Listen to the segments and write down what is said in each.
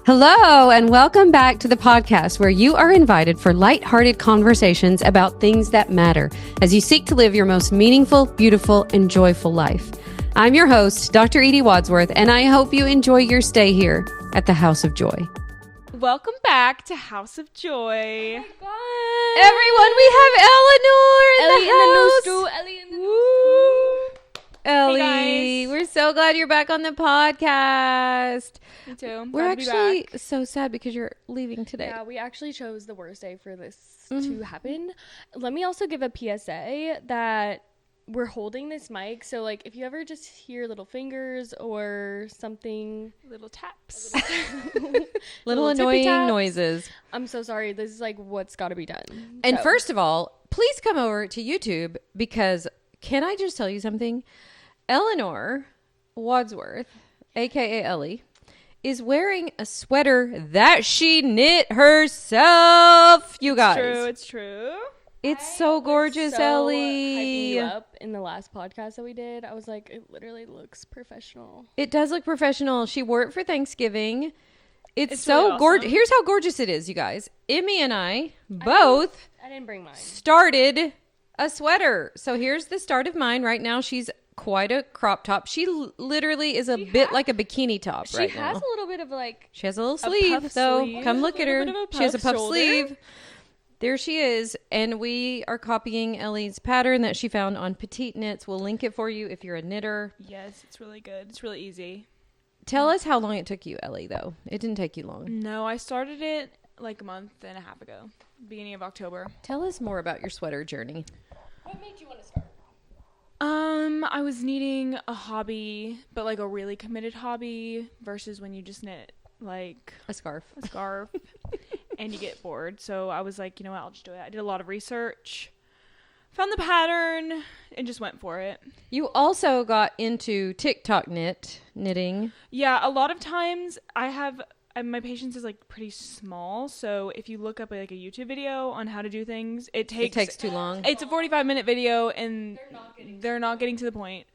Hello, and welcome back to the podcast where you are invited for lighthearted conversations about things that matter as you seek to live your most meaningful, beautiful, and joyful life. I'm your host, Dr. Edie Wadsworth, and I hope you enjoy your stay here at the House of Joy. Welcome back to House of Joy. Everyone, we have Eleanor in the house. Ellie in the news. Ellie, Hey, guys. we're so glad you're back on the podcast. Me too. We're Glad to be actually back. so sad because you're leaving today. Yeah, we actually chose the worst day for this to happen. Let me also give a PSA that we're holding this mic, so like if you ever just hear little fingers or something, Little taps. Little tippy annoying taps. noises. I'm so sorry. This is like what's got to be done. And So, first of all, please come over to YouTube because can I just tell you something? Eleanor Wadsworth, aka Ellie, is wearing a sweater that she knit herself. You guys, It's true. it's so gorgeous, so Ellie. hyping you up in the last podcast that we did. I was like, it literally looks professional. It does look professional. She wore it for Thanksgiving. It's so really awesome. gorgeous. Here's how gorgeous it is, you guys. Emmy and I both I didn't bring mine. started a sweater. So here's the start of mine. Right now, she's quite a crop top. She literally is a bit like a bikini top She right has now. a little bit of like She has a little sleeve, puff though. sleeve. Come look at A her. little bit of a She has a puff puff shoulder. sleeve. There she is. And we are copying Ellie's pattern that she found on Petite Knits. We'll link it for you if you're a knitter. Yes, it's really good. It's really easy. Tell us how long it took you, Ellie, though. It didn't take you long. No, I started it like a month and a half ago, beginning of October. Tell us more about your sweater journey. What made you want to start? I was needing a hobby, but like a really committed hobby versus when you just knit like A scarf. a scarf and you get bored. So I was like, you know what, I'll just do it. I did a lot of research, found the pattern, and just went for it. You also got into TikTok knitting. Yeah, a lot of times my patience is like pretty small. So if you look up like a YouTube video on how to do things, it takes too long. It's a 45-minute video and they're not getting to the point.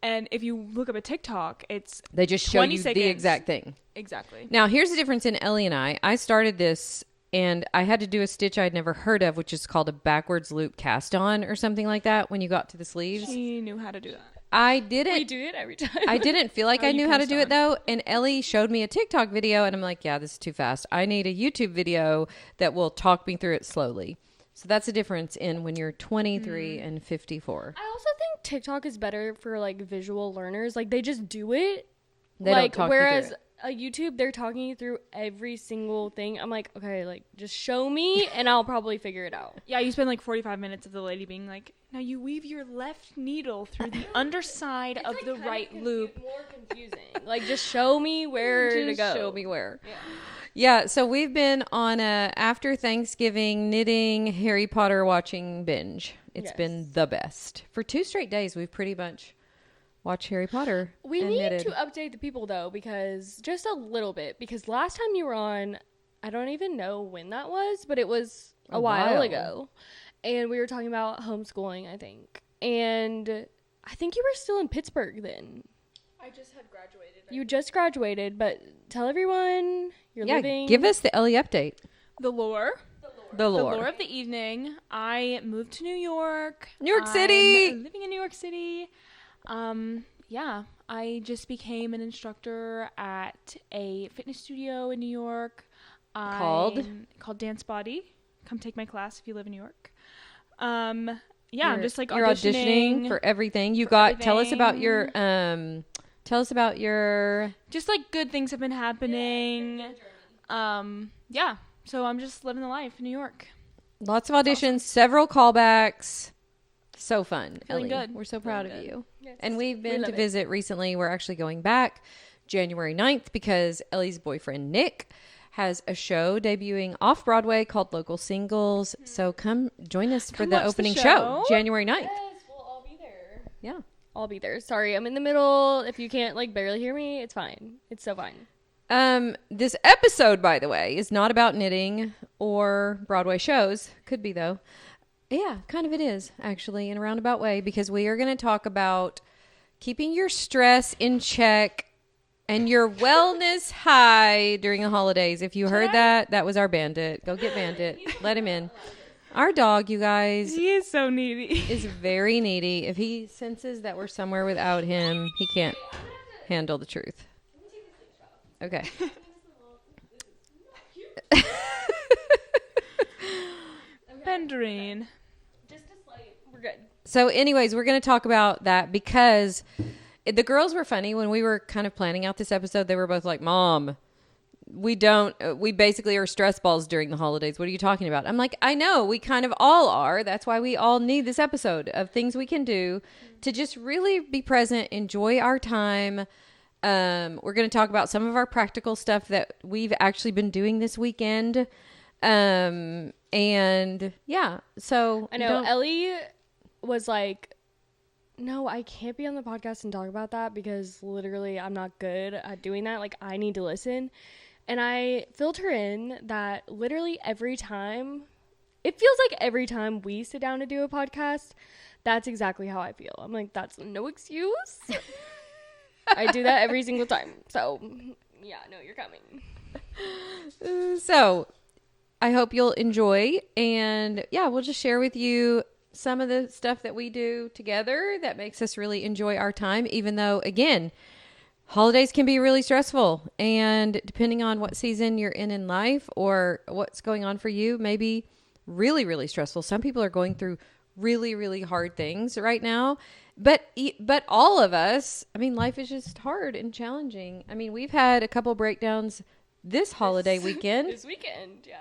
And if you look up a TikTok, it's They just show 20 you the seconds. exact thing. exactly. Now, here's the difference in Ellie and I. I started this and I had to do a stitch I'd never heard of, which is called a backwards loop cast on or something like that when you got to the sleeves. She knew how to do that. I We didn't. do it every time. I didn't feel like Oh, I you knew how to cast do it on. though. And Ellie showed me a TikTok video and I'm like, yeah, this is too fast. I need a YouTube video that will talk me through it slowly. So that's the difference in when you're 23 and 54. I also think TikTok is better for like visual learners. Like they just do it. They like don't talk you through whereas it. a YouTube, they're talking you through every single thing. I'm like, okay, like just show me and I'll probably figure it out. Yeah, you spend like 45 minutes of the lady being like, now you weave your left needle through the underside of the right loop. More confusing. Like just show me where to Just go. show me where. Yeah, so we've been on a after Thanksgiving knitting Harry Potter watching binge. It's Yes. been the best. For 2 straight days, we've pretty much watched Harry Potter. We and need knitted. to update the people though, because just a little bit. Because last time you were on, I don't even know when that was, but it was a while while. ago, and we were talking about homeschooling, I think, and I think you were still in Pittsburgh then. I just had graduated. You just graduated, but tell everyone you're Yeah, living. give us the Ellie update. The lore. The The lore. lore of the evening. I moved to New York. New York City! I'm living in New York City. Yeah, I just became an instructor at a fitness studio in New York. Called Dance Body. Come take my class if you live in New York. Yeah, I'm just like you're auditioning for everything. You got. Tell us about your. Tell us about your. just like good things have been happening. Yeah. So I'm just living the life in New York. Lots of auditions, several callbacks. So fun, Feeling Ellie. good. We're so proud of Feeling good. you. Yes. And we've been love to it. visit recently. We're actually going back January 9th because Ellie's boyfriend, Nick, has a show debuting off Broadway called Local Singles. So come join us for Come the watch the opening show, show. January 9th. Yes, we'll all be there. Yeah. I'll be there. Sorry, I'm in the middle. If you can't like barely hear me, it's fine. It's so fine. This episode, by the way, is not about knitting or Broadway shows. Could be, though. Yeah, kind of it is, actually, in a roundabout way, because we are going to talk about keeping your stress in check and your wellness high during the holidays. If you heard that, that was our Bandit. Go get Bandit. Let him in. Our dog, you guys, He is so needy. is very needy. If he senses that we're somewhere without him, he can't handle the truth. Okay. Pendering. Just a slight. We're good. So anyways, we're going to talk about that because the girls were funny when we were kind of planning out this episode. They were both like, Mom, we basically are stress balls during the holidays. What are you talking about? I'm like, I know, we kind of all are. That's why we all need this episode of things we can do to just really be present, enjoy our time. We're going to talk about some of our practical stuff that we've actually been doing this weekend. And yeah, so I know Ellie was like, no, I can't be on the podcast and talk about that because literally I'm not good at doing that. Like, I need to listen. And I filled her in that literally every time, it feels like every time we sit down to do a podcast, that's exactly how I feel. I'm like, that's no excuse. I do that every single time. So, yeah, no, you're coming. So, I hope you'll enjoy. And yeah, we'll just share with you some of the stuff that we do together that makes us really enjoy our time, even though, again, holidays can be really stressful. And depending on what season you're in life or what's going on for you, maybe really, really stressful. Some people are going through really, really hard things right now. But all of us, I mean, life is just hard and challenging. I mean, we've had a couple breakdowns this holiday weekend. This weekend, yeah.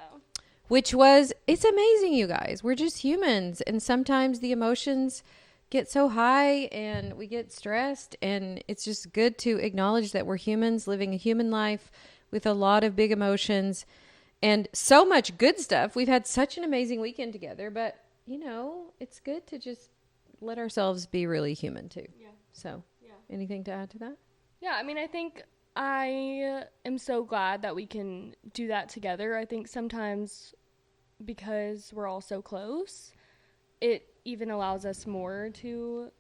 Which was, it's amazing, you guys. We're just humans. And sometimes the emotions get so high and we get stressed. And it's just good to acknowledge that we're humans living a human life with a lot of big emotions and so much good stuff. We've had such an amazing weekend together. But, you know, it's good to just let ourselves be really human too. Yeah. So, yeah. Anything to add to that? Yeah, I mean, I think I am so glad that we can do that together. I think sometimes because we're all so close, it even allows us more to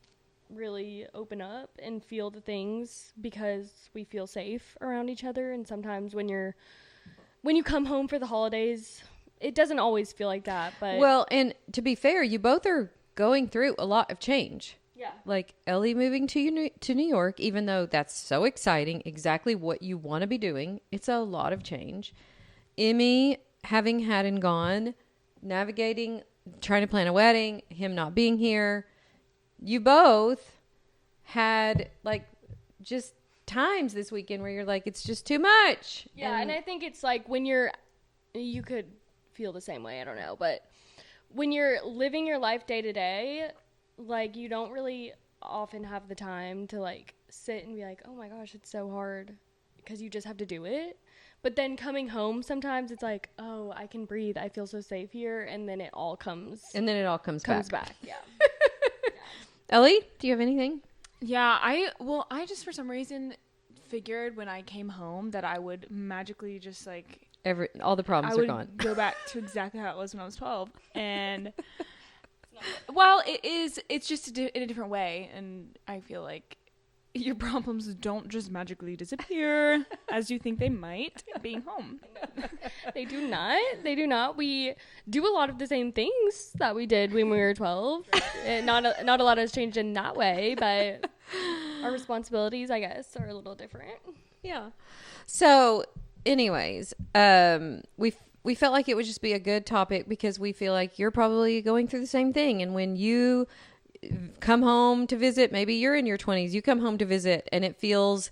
really open up and feel the things because we feel safe around each other. And sometimes when you come home for the holidays, it doesn't always feel like that. But well, and to be fair, you both are going through a lot of change. Yeah. Like Ellie moving to New York, even though that's so exciting, exactly what you want to be doing. It's a lot of change. Emmy having had and gone, navigating, trying to plan a wedding, him not being here. You both had like just times this weekend where you're like, it's just too much. Yeah. And I think it's like when you could feel the same way. I don't know. But when you're living your life day to day, like, you don't really often have the time to, like, sit and be like, oh, my gosh, it's so hard because you just have to do it. But then coming home, sometimes it's like, oh, I can breathe. I feel so safe here. And then it all comes back. Yeah. Ellie, do you have anything? Yeah, I just for some reason figured when I came home that I would magically just, like, all the problems are gone. I would go back to exactly how it was when I was 12. And well, it's just in a different way. And I feel like your problems don't just magically disappear as you think they might being home. They do not. We do a lot of the same things that we did when we were 12. Not a lot has changed in that way, but our responsibilities, I guess, are a little different. Yeah. So anyways, we felt like it would just be a good topic because we feel like you're probably going through the same thing. And when you come home to visit, maybe you're in your 20s, you come home to visit and it feels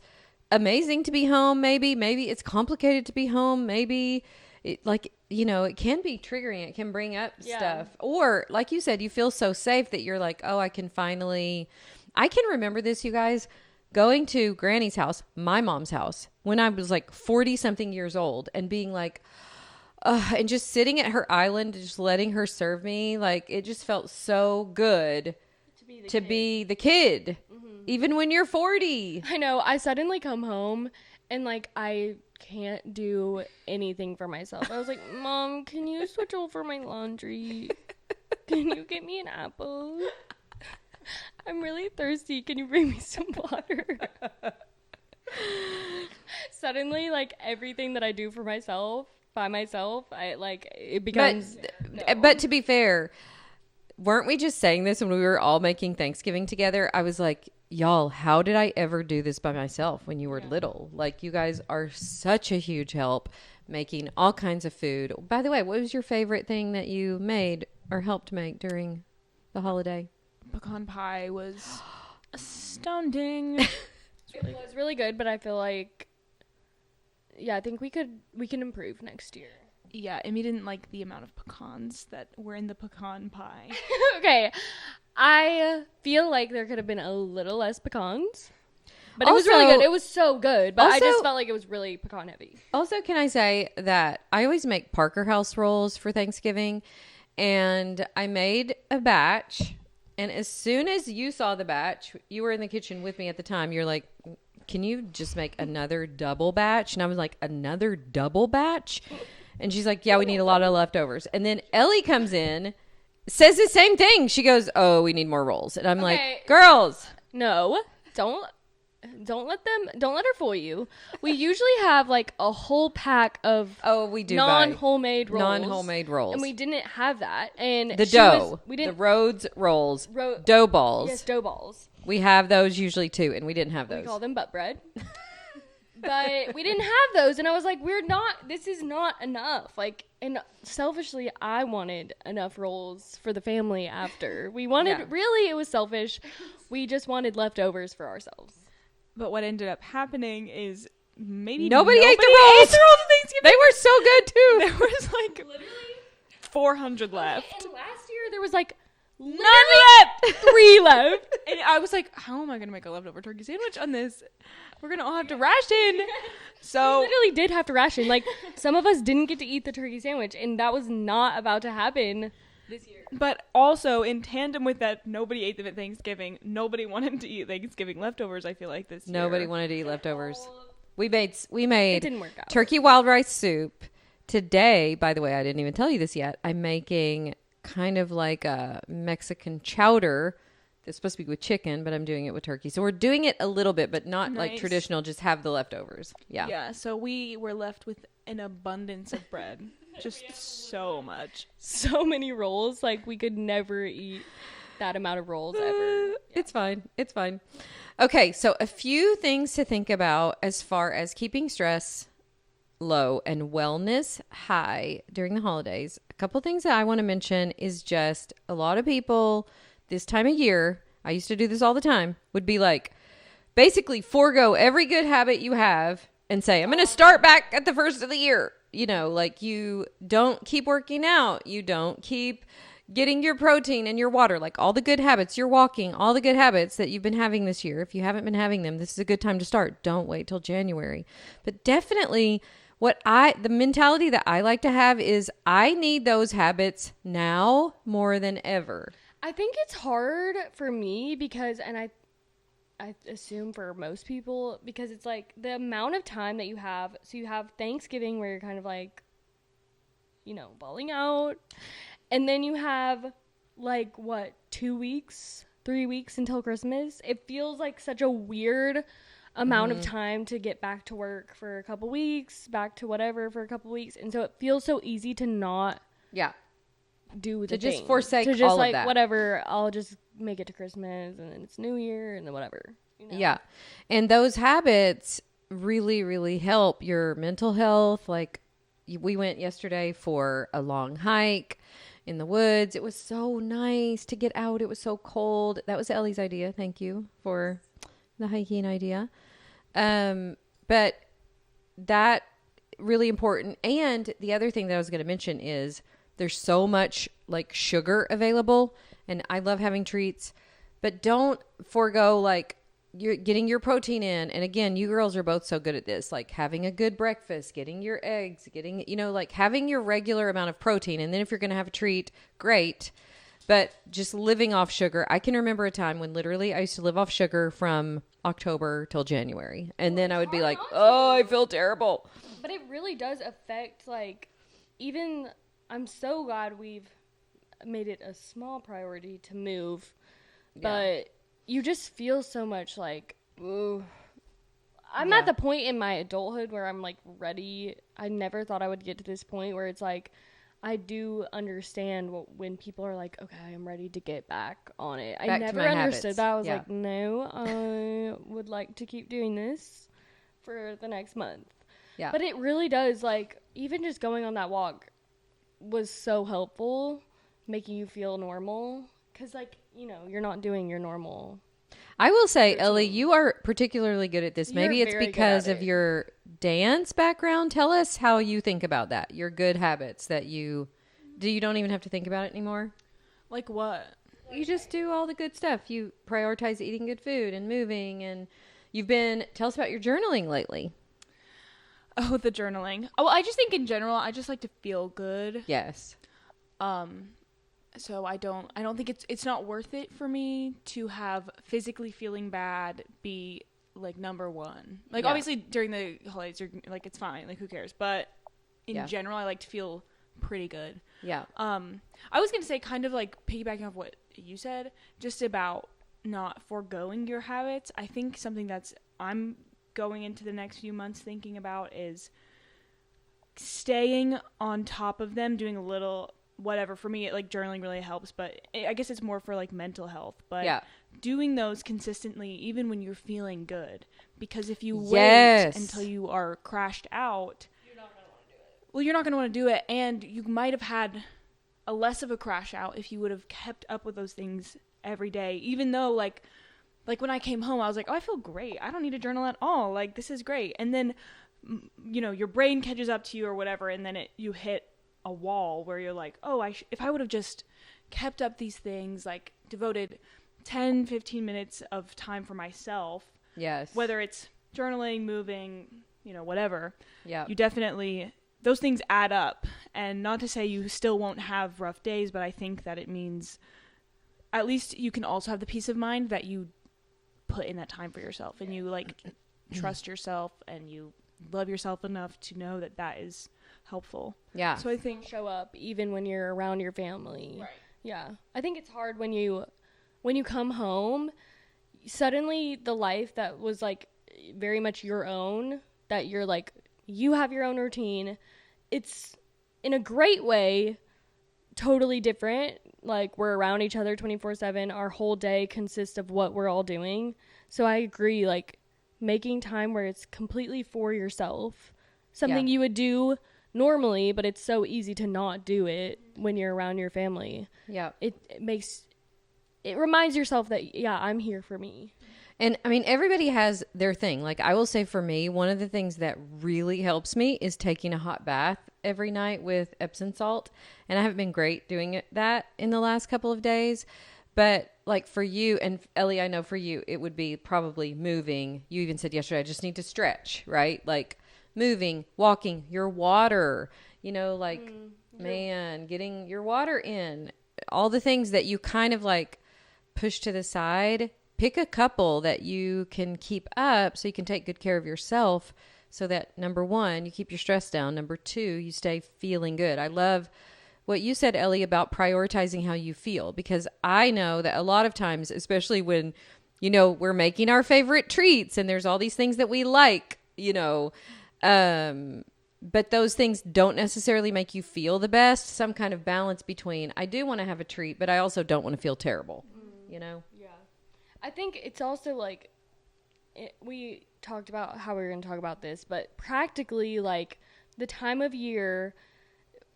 amazing to be home. Maybe it's complicated to be home. Maybe it can be triggering. It can bring up stuff. Or like you said, you feel so safe that you're like, oh, I can remember this, you guys, going to Granny's house, my mom's house, when I was like 40 something years old and being like, and just sitting at her island, just letting her serve me. Like, it just felt so good to be the kid, mm-hmm. even when you're 40. I know. I suddenly come home and like, I can't do anything for myself. I was like, Mom, can you switch over my laundry? Can you get me an apple? I'm really thirsty. Can you bring me some water? suddenly, like, everything that I do for myself, by myself, it becomes... But to be fair, weren't we just saying this when we were all making Thanksgiving together? I was like, y'all, how did I ever do this by myself when you were little? Like, you guys are such a huge help making all kinds of food. By the way, what was your favorite thing that you made or helped make during the holiday? Pecan pie was astounding. It was really good, but I feel like, I think we can improve next year. Yeah, Amy didn't like the amount of pecans that were in the pecan pie. Okay, I feel like there could have been a little less pecans, but it was really good. It was so good, but I just felt like it was really pecan heavy. Also, can I say that I always make Parker House rolls for Thanksgiving, and I made a batch, and as soon as you saw the batch, you were in the kitchen with me at the time, you're like, can you just make another double batch? And I was like, another double batch? And she's like, yeah, we need a lot of leftovers. And then Ellie comes in, says the same thing. She goes, oh, we need more rolls. And I'm like, girls. No, don't let her fool you. We usually have like a whole pack of non-homemade rolls. And we didn't have that. And the dough. The Rhodes rolls. Dough balls. Yes, dough balls. We have those usually too, and we didn't have those. We call them butt bread. But we didn't have those, and I was like, this is not enough. Like, and selfishly, I wanted enough rolls for the family after. We wanted, really, it was selfish. We just wanted leftovers for ourselves. But what ended up happening is maybe nobody ate the rolls. They were so good too. There was like literally 400 left. And last year, there was like none left. 3 left. And I was like, how am I going to make a leftover turkey sandwich on this? We're going to all have to ration. So we literally did have to ration. Like, some of us didn't get to eat the turkey sandwich, and that was not about to happen this year. But also, in tandem with that, nobody ate them at Thanksgiving. Nobody wanted to eat Thanksgiving leftovers, I feel like, this year. Nobody wanted to eat leftovers. We made it didn't work out. Turkey wild rice soup. Today, by the way, I didn't even tell you this yet, I'm making kind of like a Mexican chowder. It's supposed to be with chicken, but I'm doing it with turkey. So we're doing it a little bit, but not like traditional, just have the leftovers. Yeah. Yeah, so we were left with an abundance of bread. Just so much. So many rolls. Like, we could never eat that amount of rolls ever. It's fine. It's fine. Okay, so a few things to think about as far as keeping stress low and wellness high during the holidays. A couple things that I want to mention is just a lot of people this time of year, I used to do this all the time, would be like, basically forego every good habit you have and say, I'm going to start back at the first of the year. You know, like, you don't keep working out. You don't keep getting your protein and your water, like all the good habits, you're walking, all the good habits that you've been having this year. If you haven't been having them, this is a good time to start. Don't wait till January. But definitely the mentality that I like to have is I need those habits now more than ever. I think it's hard for me because, and I assume for most people, because it's like the amount of time that you have. So you have Thanksgiving where you're kind of like, balling out. And then you have like, 2 weeks, 3 weeks until Christmas. It feels like such a weird amount of time to get back to work for a couple weeks, back to whatever for a couple weeks. And so it feels so easy to not do the to just thing. forsake to just all like of that. Whatever, I'll just make it to Christmas and then it's New Year and then whatever. Yeah. And those habits really, really help your mental health. Like, we went yesterday for a long hike in the woods. It was so nice to get out. It was so cold. That was Ellie's idea. Thank you for the hiking idea. But that really important. And the other thing that I was going to mention is there's so much like sugar available, and I love having treats, but don't forego like you're getting your protein in. And again, you girls are both so good at this, like having a good breakfast, getting your eggs, getting, like having your regular amount of protein. And then if you're going to have a treat, great. But just living off sugar. I can remember a time when literally I used to live off sugar from October till January. And then I would be like, oh, I feel terrible. But it really does affect, like, even, I'm so glad we've made it a small priority to move. But you just feel so much like, ooh, I'm at the point in my adulthood where I'm like ready. I never thought I would get to this point where it's like, I do understand when people are like, okay, I'm ready to get back on it. I never understood that. I was like, no, I would like to keep doing this for the next month. Yeah. But it really does, like, even just going on that walk was so helpful, making you feel normal. Because, like, you know, you're not doing your normal. I will say, Ellie, you are particularly good at this. Maybe it's because of your dance background. Tell us how you think about that. Your good habits that you don't even have to think about it anymore. Like what? You just do all the good stuff. You prioritize eating good food and moving, and tell us about your journaling lately. Oh, the journaling. Oh, I just think in general, I just like to feel good. Yes. So I don't think it's not worth it for me to have physically feeling bad be like number one. Like obviously during the holidays, you're like, it's fine. Like who cares? But in general, I like to feel pretty good. Yeah. I was going to say kind of like piggybacking off what you said, just about not foregoing your habits. I think something I'm going into the next few months thinking about is staying on top of them, doing a little whatever. For me, like journaling really helps, but I guess it's more for like mental health, but doing those consistently even when you're feeling good, because if you wait until you are crashed out, you're not going to want to do it. Well, you're not going to want to do it, and you might have had a less of a crash out if you would have kept up with those things every day, even though like when I came home, I was like, oh, I feel great. I don't need to journal at all. Like, this is great. And then, you know, your brain catches up to you or whatever, and then you hit a wall where you're like, oh, if I would have just kept up these things, like devoted 10, 15 minutes of time for myself. Yes. Whether it's journaling, moving, you know, whatever. Yeah. You definitely, those things add up. And not to say you still won't have rough days, but I think that it means at least you can also have the peace of mind that you put in that time for yourself, and you like trust yourself, and you love yourself enough to know that that is helpful. Yeah. So I think show up even when you're around your family. Right. Yeah. I think it's hard when you come home, suddenly the life that was like very much your own, that you're like, you have your own routine. It's in a great way totally different. Like, we're around each other 24/7. Our whole day consists of what we're all doing. So I agree, like, making time where it's completely for yourself, something you would do normally, but it's so easy to not do it when you're around your family. Yeah. It reminds yourself that, I'm here for me. And I mean, everybody has their thing. Like, I will say for me, one of the things that really helps me is taking a hot bath every night with Epsom salt. And I haven't been great doing that in the last couple of days. But like for you, and Ellie, I know for you, it would be probably moving. You even said yesterday, I just need to stretch, right? Like moving, walking, your water, you know, like, getting your water in. All the things that you kind of like push to the side. Pick a couple that you can keep up so you can take good care of yourself, so that number one, you keep your stress down. Number two, you stay feeling good. I love what you said, Ellie, about prioritizing how you feel, because I know that a lot of times, especially when, you know, we're making our favorite treats and there's all these things that we like, you know, but those things don't necessarily make you feel the best. Some kind of balance between, I do want to have a treat, but I also don't want to feel terrible, you know? I think it's also like, we talked about how we were going to talk about this, but practically like the time of year,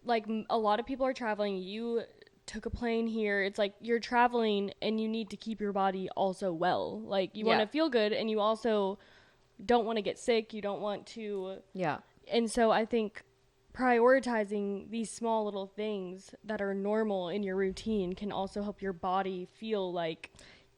like a lot of people are traveling. You took a plane here. It's like you're traveling and you need to keep your body also well. Like you want to feel good, and you also don't want to get sick. You don't want to. Yeah. And so I think prioritizing these small little things that are normal in your routine can also help your body feel like.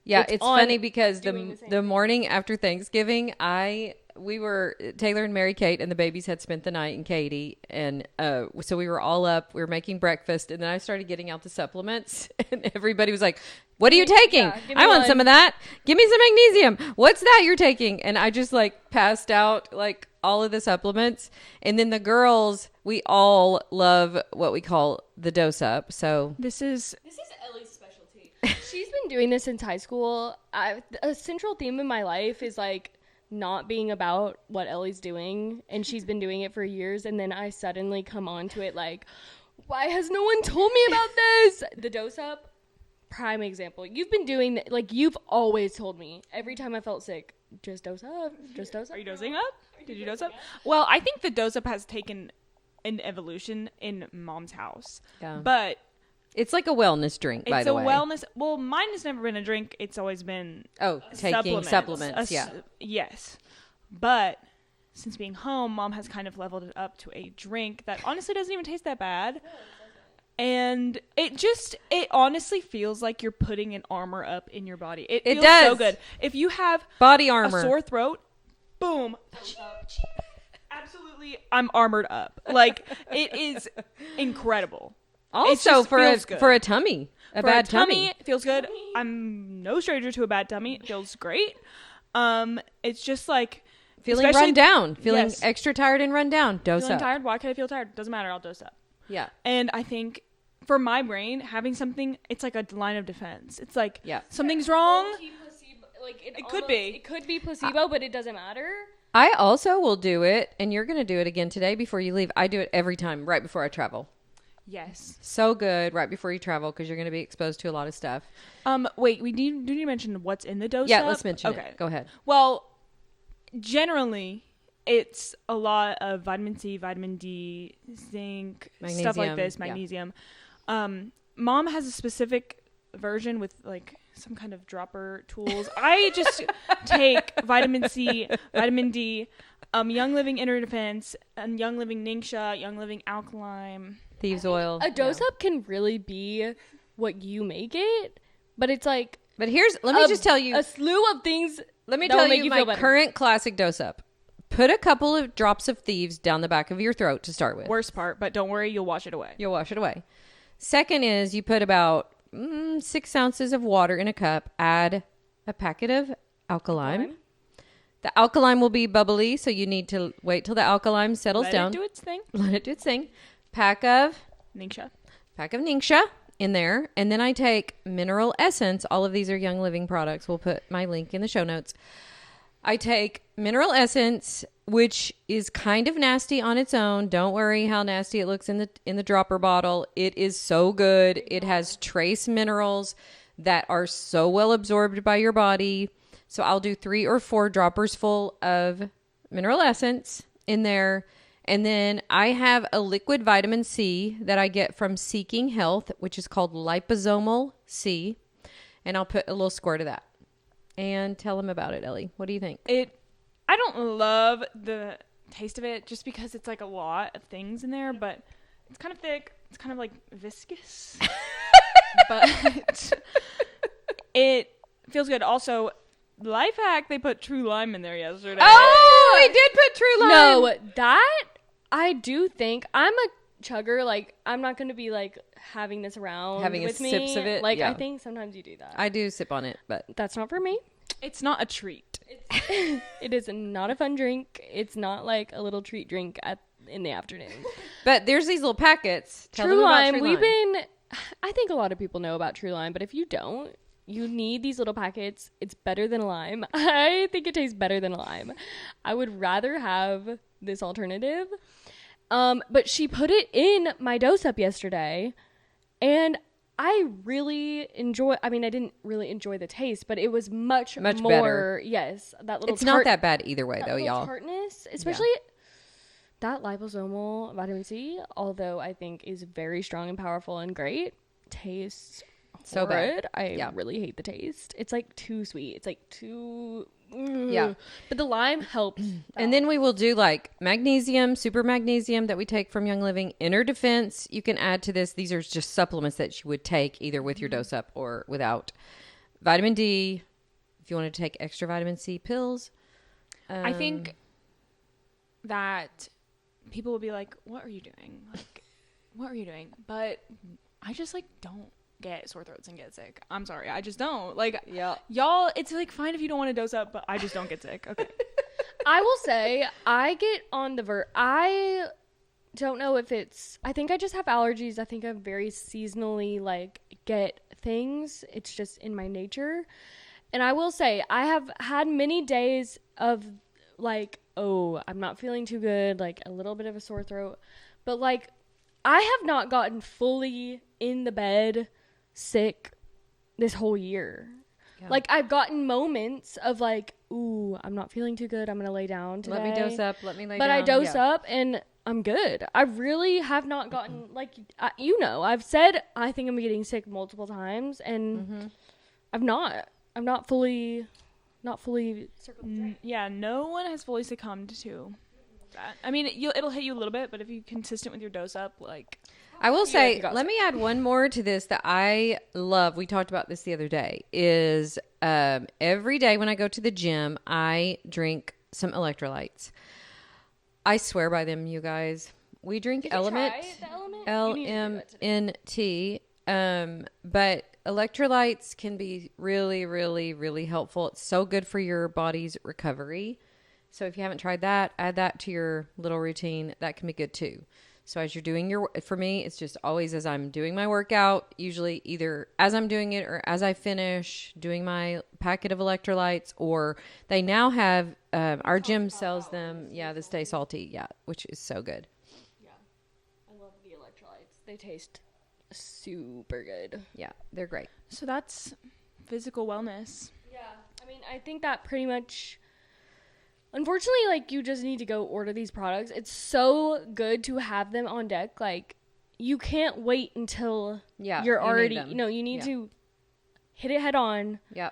Yeah, it's funny because the morning after Thanksgiving, Taylor and Mary Kate and the babies had spent the night in Katy, and so we were all up, we were making breakfast, and then I started getting out the supplements, and everybody was like, what are you taking? Yeah, I want some of that. Give me some magnesium. What's that you're taking? And I just like passed out like all of the supplements, and then the girls, we all love what we call the dose up. So this is Ellie's specialty. She's been doing this since high school. A central theme in my life is like not being about what Ellie's doing, and she's been doing it for years, and then I suddenly come onto it like, why has no one told me about this? The dose up, prime example. You've been doing that, like, you've always told me every time I felt sick, just dose up, just dose up. Are you dosing up? Did you dose up? Well, I think the dose up has taken an evolution in Mom's house. Yeah. But it's like a wellness drink, by the way. It's a wellness. Well, mine has never been a drink. It's always been taking supplements. Yeah. Yes. But since being home, Mom has kind of leveled it up to a drink that honestly doesn't even taste that bad. And it honestly feels like you're putting an armor up in your body. It feels does. so good. If you have body armor, a sore throat, boom. Absolutely, I'm armored up. Like, it is incredible. Also for a tummy, a bad tummy. It feels good. I'm no stranger to a bad tummy. It feels great. It's just like feeling run down, feeling extra tired and run down. Dose feeling up. Tired? Why could I feel tired? Doesn't matter. I'll dose up. Yeah. And I think for my brain, having something, it's like a line of defense. It's like something's wrong. It could be. It could be placebo, but it doesn't matter. I also will do it, and you're going to do it again today before you leave. I do it every time right before I travel. Yes. So good right before you travel because you're going to be exposed to a lot of stuff. Wait, do need to mention what's in the dose? Yeah, let's mention it. Go ahead. Well, generally, it's a lot of vitamin C, vitamin D, zinc, stuff like this, magnesium. Yeah. Mom has a specific version with like some kind of dropper tools. I just take vitamin C, vitamin D, Young Living Inner Defense, and Young Living Ningxia, Young Living Alkaline. Thieves oil. A dose up can really be what you make it, but it's like. But let me just tell you a slew of things. Let me tell you my current classic dose up. Put a couple of drops of Thieves down the back of your throat to start with. Worst part, but don't worry, you'll wash it away. You'll wash it away. Second is you put about 6 ounces of water in a cup. Add a packet of alkaline. The alkaline will be bubbly, so you need to wait till the alkaline settles down. Let it do its thing. Let it do its thing. Pack of Ningxia in there. And then I take mineral essence. All of these are Young Living products. We'll put my link in the show notes. I take mineral essence, which is kind of nasty on its own. Don't worry how nasty it looks in the dropper bottle. It is so good. It has trace minerals that are so well absorbed by your body. So I'll do 3 or 4 droppers full of mineral essence in there. And then I have a liquid vitamin C that I get from Seeking Health, which is called liposomal C. And I'll put a little squirt of that. And tell them about it, Ellie. What do you think? I don't love the taste of it just because it's like a lot of things in there, but it's kind of thick. It's kind of like viscous. But it feels good. Also, life hack, they put True Lime in there yesterday. Oh, they did put True Lime. No, that I do think I'm a chugger. Like, I'm not going to be like having this around having with me. Sips of it. Like, I think sometimes you do that. I do sip on it, but that's not for me. It's not a treat. It is not a fun drink. It's not like a little treat drink in the afternoon. But there's these little packets. Tell True them about Lime. True Lime. I think a lot of people know about True Lime, but if you don't, you need these little packets. It's better than a lime. I think it tastes better than a lime. I would rather have this alternative. But she put it in my dose up yesterday, and I really I didn't really enjoy the taste, but it was much more better. Yes, that little. It's not that bad either way, though, y'all. Tartness, especially that liposomal vitamin C, although I think is very strong and powerful and great, tastes so horrid. I really hate the taste. It's like too sweet. It's like too. Yeah, but the lime helps. And then we will do like magnesium, super magnesium that we take from Young Living, Inner Defense. You can add to this. These are just supplements that you would take either with your dose up or without. Vitamin D, if you want to take extra vitamin C pills. I think that people will be like, "What are you doing? Like, what are you doing?" But I just like don't get sore throats and get sick. I'm sorry, I just don't. Like, y'all, it's like fine if you don't want to dose up, but I just don't get sick. Okay. I will say I get on the I don't know if I think I just have allergies. I think I'm very seasonally like get things. It's just in my nature. And I will say, I have had many days of like, oh, I'm not feeling too good, like a little bit of a sore throat. But like, I have not gotten fully in the bed sick this whole year. Yeah. Like, I've gotten moments of like, ooh, I'm not feeling too good. I'm going to lay down today. Let me dose up. Let me lay down. But I dose up and I'm good. I really have not gotten, like, I've said I think I'm getting sick multiple times and I'm not fully circled the drain. Yeah, no one has fully succumbed to that. I mean, it'll hit you a little bit, but if you're consistent with your dose up, like... I will say, let me add one more to this that I love. We talked about this the other day, is every day when I go to the gym, I drink some electrolytes. I swear by them, you guys. We drink Element, LMNT, but electrolytes can be really, really, really helpful. It's so good for your body's recovery. So if you haven't tried that, add that to your little routine. That can be good too. So as you're doing for me, it's just always as I'm doing my workout, usually either as I'm doing it or as I finish doing my packet of electrolytes, or they now have, our gym sells them. Yeah, the Stay Salty. Yeah, which is so good. Yeah. I love the electrolytes. They taste super good. Yeah, they're great. So that's physical wellness. Yeah. I mean, I think that pretty much... Unfortunately, like, you just need to go order these products. It's so good to have them on deck. Like, you can't wait until you're already, you need to hit it head on. Yeah.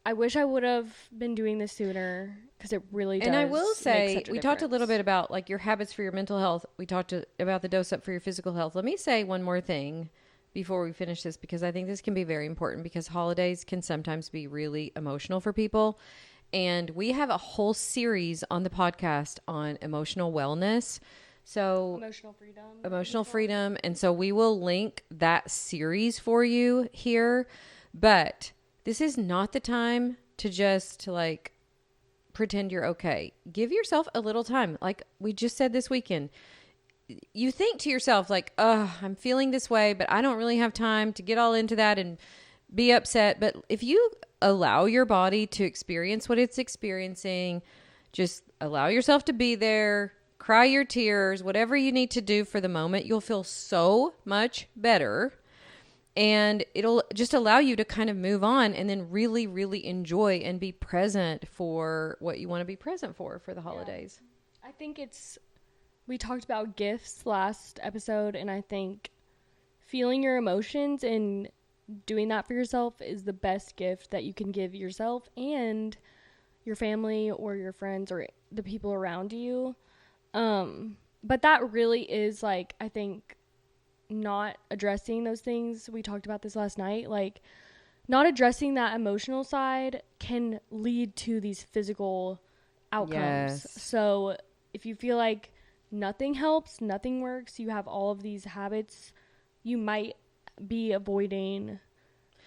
I wish I would have been doing this sooner because it really does. And I will say, we talked a little bit about, like, your habits for your mental health. We talked about the dose up for your physical health. Let me say one more thing before we finish this, because I think this can be very important, because holidays can sometimes be really emotional for people. And we have a whole series on the podcast on emotional wellness. So emotional freedom. And so we will link that series for you here. But this is not the time to just like pretend you're okay. Give yourself a little time. Like we just said this weekend, you think to yourself like, oh, I'm feeling this way, but I don't really have time to get all into that and be upset. But if you allow your body to experience what it's experiencing, just allow yourself to be there, cry your tears, whatever you need to do for the moment, you'll feel so much better. And it'll just allow you to kind of move on and then really, really enjoy and be present for what you want to be present for the holidays. Yeah. I think we talked about gifts last episode, and I think feeling your emotions and doing that for yourself is the best gift that you can give yourself and your family or your friends or the people around you. But that really is, like, I think not addressing those things. We talked about this last night. Like, not addressing that emotional side can lead to these physical outcomes. Yes. So if you feel like nothing helps, nothing works, you have all of these habits, you might be avoiding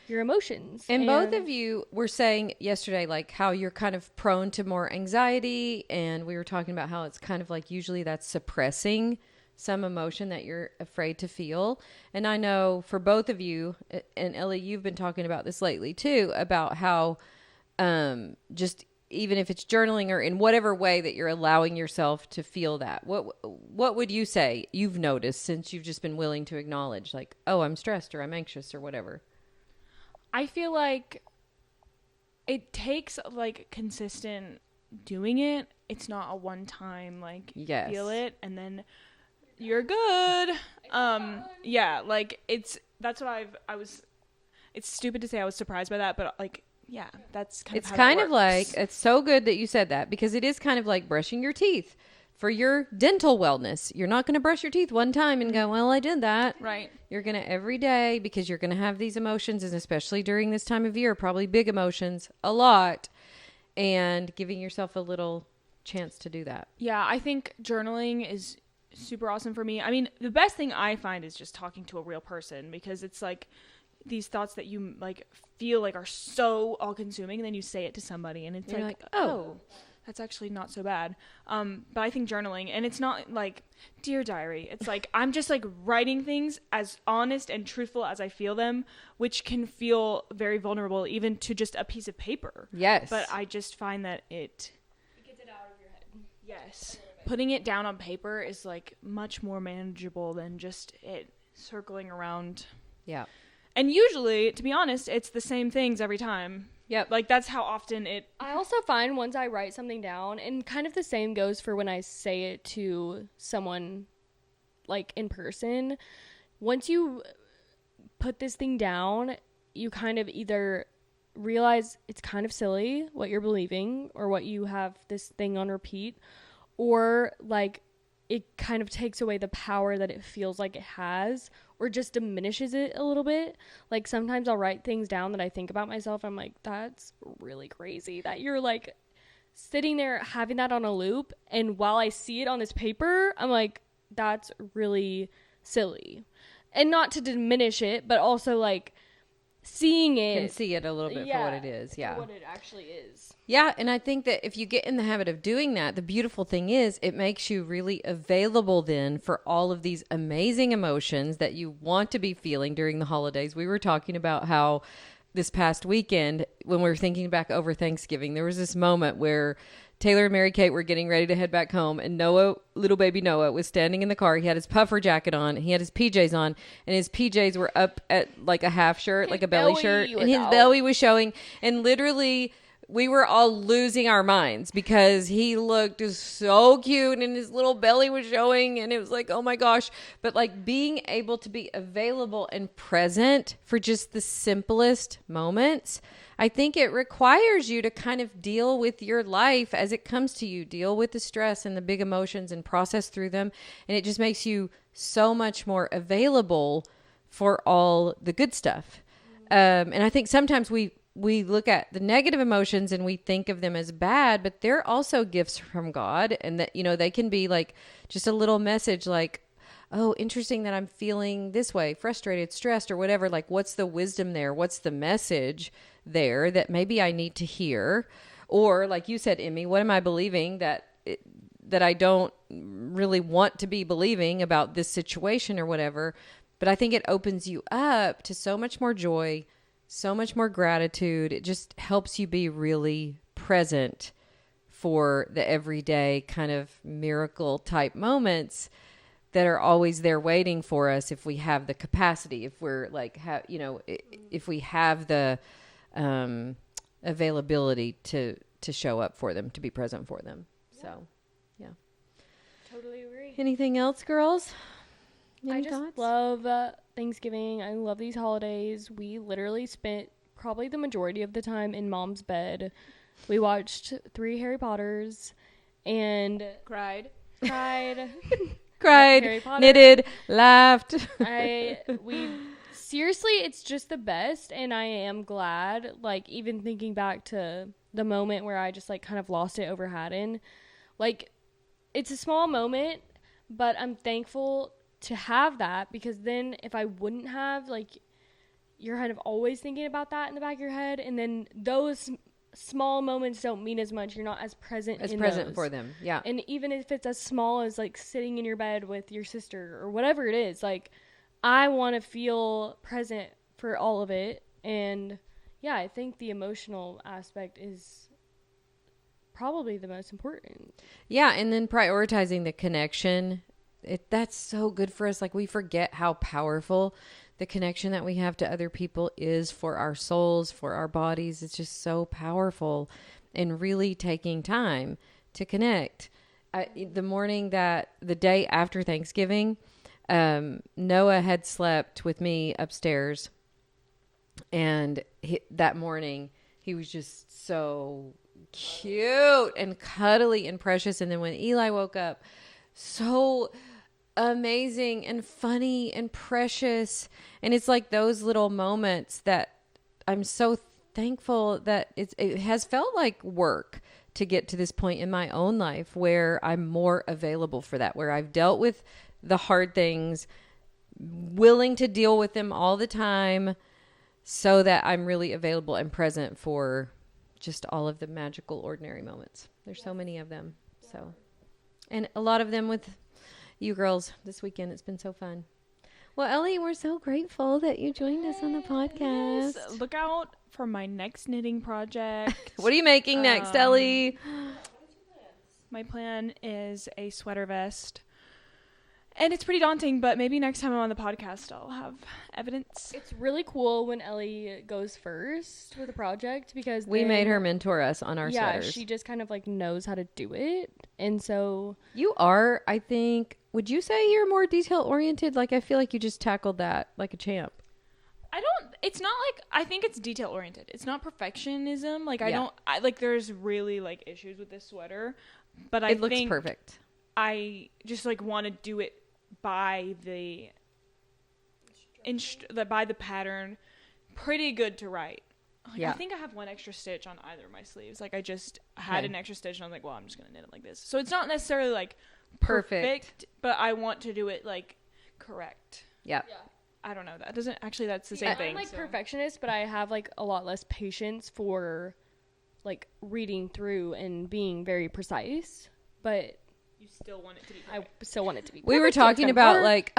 your emotions. And both of you were saying yesterday, like, how you're kind of prone to more anxiety. And we were talking about how it's kind of like usually that's suppressing some emotion that you're afraid to feel. And I know for both of you, and Ellie, you've been talking about this lately too, about how just even if it's journaling or in whatever way that you're allowing yourself to feel that, what would you say you've noticed since you've just been willing to acknowledge, like, oh, I'm stressed or I'm anxious or whatever? I feel like it takes like consistent doing it. It's not a one time like feel it and then you're good. Yeah, like that's what it's stupid to say I was surprised by that, but like, yeah, that's kind of how it works. Like, it's so good that you said that, because it is kind of like brushing your teeth for your dental wellness. You're not going to brush your teeth one time and go, well, I did that. Right. You're going to every day, because you're going to have these emotions, and especially during this time of year, probably big emotions, a lot, and giving yourself a little chance to do that. Yeah, I think journaling is super awesome for me. I mean, the best thing I find is just talking to a real person, because it's like these thoughts that you like feel like are so all consuming, and then you say it to somebody and it's like, oh, that's actually not so bad. But I think journaling, and it's not like Dear Diary. It's like I'm just like writing things as honest and truthful as I feel them, which can feel very vulnerable even to just a piece of paper. Yes. But I just find that it gets it out of your head. Yes. Putting it down on paper is like much more manageable than just it circling around. Yeah. And usually, to be honest, it's the same things every time. Yep. Like that's how often it. I also find once I write something down, and kind of the same goes for when I say it to someone like in person, once you put this thing down, you kind of either realize it's kind of silly what you're believing or what you have this thing on repeat, or like it kind of takes away the power that it feels like it has, or just diminishes it a little bit. Like sometimes I'll write things down that I think about myself. I'm like, that's really crazy that you're like sitting there having that on a loop. And while I see it on this paper, I'm like, that's really silly. And not to diminish it, but also like seeing it. You can see it a little bit for what it is. Yeah. For what it actually is. Yeah, and I think that if you get in the habit of doing that, the beautiful thing is it makes you really available then for all of these amazing emotions that you want to be feeling during the holidays. We were talking about how this past weekend, when we were thinking back over Thanksgiving, there was this moment where Taylor and Mary Kate were getting ready to head back home, and Noah, little baby Noah, was standing in the car. He had his puffer jacket on, he had his PJs on, and his PJs were up at like a half shirt, like a belly shirt, and his belly was showing, and literally we were all losing our minds because he looked so cute and his little belly was showing, and it was like, oh my gosh. But like being able to be available and present for just the simplest moments, I think it requires you to kind of deal with your life as it comes to you, deal with the stress and the big emotions and process through them. And it just makes you so much more available for all the good stuff. And I think sometimes we look at the negative emotions and we think of them as bad, but they're also gifts from God. And that, you know, they can be like just a little message like, oh, interesting that I'm feeling this way, frustrated, stressed, or whatever. Like, what's the wisdom there? What's the message there that maybe I need to hear? Or like you said, Emmy, what am I believing that I don't really want to be believing about this situation or whatever? But I think it opens you up to so much more joy, so much more gratitude. It just helps you be really present for the everyday kind of miracle type moments that are always there waiting for us if we have the capacity, if we're like, if we have the availability to show up for them, to be present for them. Yeah. So, yeah. Totally agree. Anything else, girls? I just love Thanksgiving. I love these holidays. We literally spent probably the majority of the time in Mom's bed. We watched 3 Harry Potters and Cried. Cried, knitted, laughed. Seriously, it's just the best, and I am glad, like, even thinking back to the moment where I just, like, kind of lost it over Haddon. Like, it's a small moment, but I'm thankful to have that, because then if I wouldn't have, like, you're kind of always thinking about that in the back of your head, and then those small moments don't mean as much. You're not as present for them. Yeah. And even if it's as small as like sitting in your bed with your sister or whatever it is, like I want to feel present for all of it. And yeah, I think the emotional aspect is probably the most important. Yeah. And then prioritizing the connection. That's so good for us. Like we forget how powerful the connection that we have to other people is for our souls, for our bodies. It's just so powerful, and really taking time to connect. The day after Thanksgiving, Noah had slept with me upstairs, and that morning he was just so cute and cuddly and precious. And then when Eli woke up, so amazing and funny and precious. And it's like those little moments that I'm so thankful that it has felt like work to get to this point in my own life where I'm more available for that, where I've dealt with the hard things, willing to deal with them all the time, so that I'm really available and present for just all of the magical, ordinary moments. There's so many of them. So, and a lot of them with you girls this weekend. It's been so fun. Well, Ellie, we're so grateful that you joined us on the podcast. Yes. Look out for my next knitting project. What are you making next, Ellie? My plan is a sweater vest. And it's pretty daunting, but maybe next time I'm on the podcast, I'll have evidence. It's really cool when Ellie goes first with a project because We made her mentor us on our sweaters. Yeah, she just kind of like knows how to do it. And so You are, I think, would you say you're more detail oriented? Like, I feel like you just tackled that like a champ. It's not like, I think it's detail oriented. It's not perfectionism. Like, there's really like issues with this sweater, but It looks perfect. I just like want to do it by the pattern, pretty good to write. Like, I think I have one extra stitch on either of my sleeves. Like, I just had an extra stitch and I was like, well, I'm just gonna knit it like this. So it's not necessarily like perfect, but I want to do it like correct. Yeah. I don't know. That's the same thing. I'm like perfectionist, but I have like a lot less patience for like reading through and being very precise. But you still want it to be perfect. I still want it to be perfect. We were talking about like,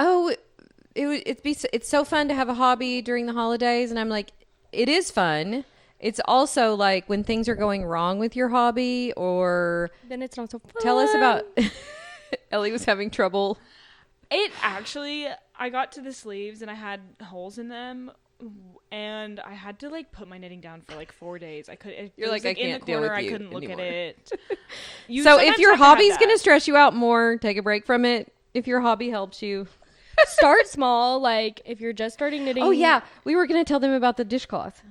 it's so fun to have a hobby during the holidays. And I'm like, it is fun. It's also like when things are going wrong with your hobby or... Then it's not so fun. Tell us about... Ellie was having trouble. It actually... I got to the sleeves and I had holes in them. And I had to like put my knitting down for like 4 days. I couldn't. You're like, I can't in the deal corner. with you I couldn't look anymore. at it. So if your hobby's going to stress you out more, take a break from it. If your hobby helps you, start small. Like if you're just starting knitting. Oh yeah, we were going to tell them about the dishcloth.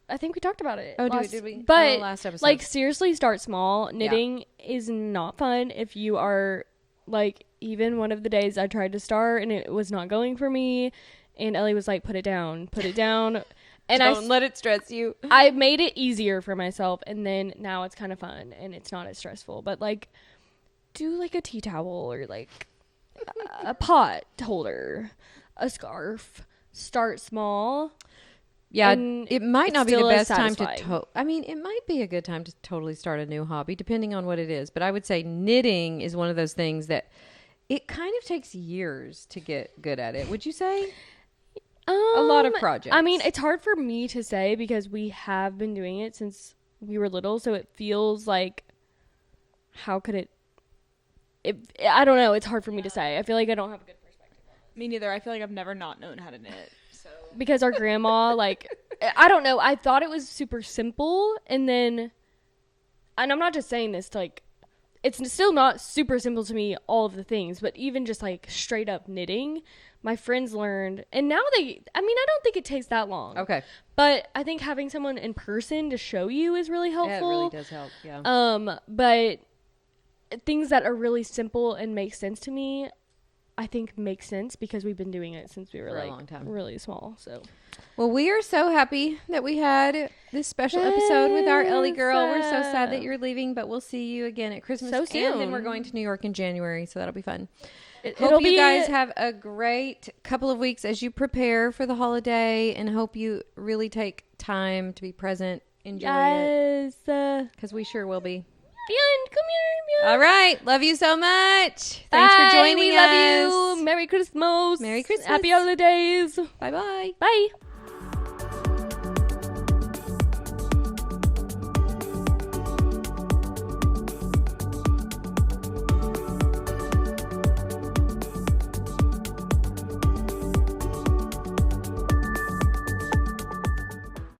I think we talked about it. Oh, did we? But last episode. Like seriously, start small. Knitting is not fun if you are like. Even one of the days I tried to start and it was not going for me, and Ellie was like, "Put it down." And Don't let it stress you. I made it easier for myself, and then now it's kind of fun and it's not as stressful. But like, do like a tea towel or like a pot holder, a scarf. Start small. Yeah, it might not be the best time to... I mean, it might be a good time to totally start a new hobby, depending on what it is. But I would say knitting is one of those things that it kind of takes years to get good at it. Would you say? A lot of projects. I mean, it's hard for me to say because we have been doing it since we were little. So it feels like, how could it... I don't know. It's hard for me to say. I feel like I don't have a good perspective on it. Me neither. I feel like I've never not known how to knit. Because our grandma, like, I don't know. I thought it was super simple. And I'm not just saying this to, like, it's still not super simple to me, all of the things. But even just, like, straight up knitting, my friends learned. And now I don't think it takes that long. Okay. But I think having someone in person to show you is really helpful. It really does help, yeah. But things that are really simple and make sense to me, I think makes sense because we've been doing it since we were like a long time. Really small. So, well, we are so happy that we had this special episode with our Ellie girl. We're so sad that you're leaving, but we'll see you again at Christmas so soon. And then we're going to New York in January, so that'll be fun. Hope you guys have a great couple of weeks as you prepare for the holiday, and hope you really take time to be present, enjoy it, because we sure will be. Come here. All right. Love you so much. Thanks for joining us. We love you. Merry Christmas. Merry Christmas. Happy holidays. Bye-bye. Bye.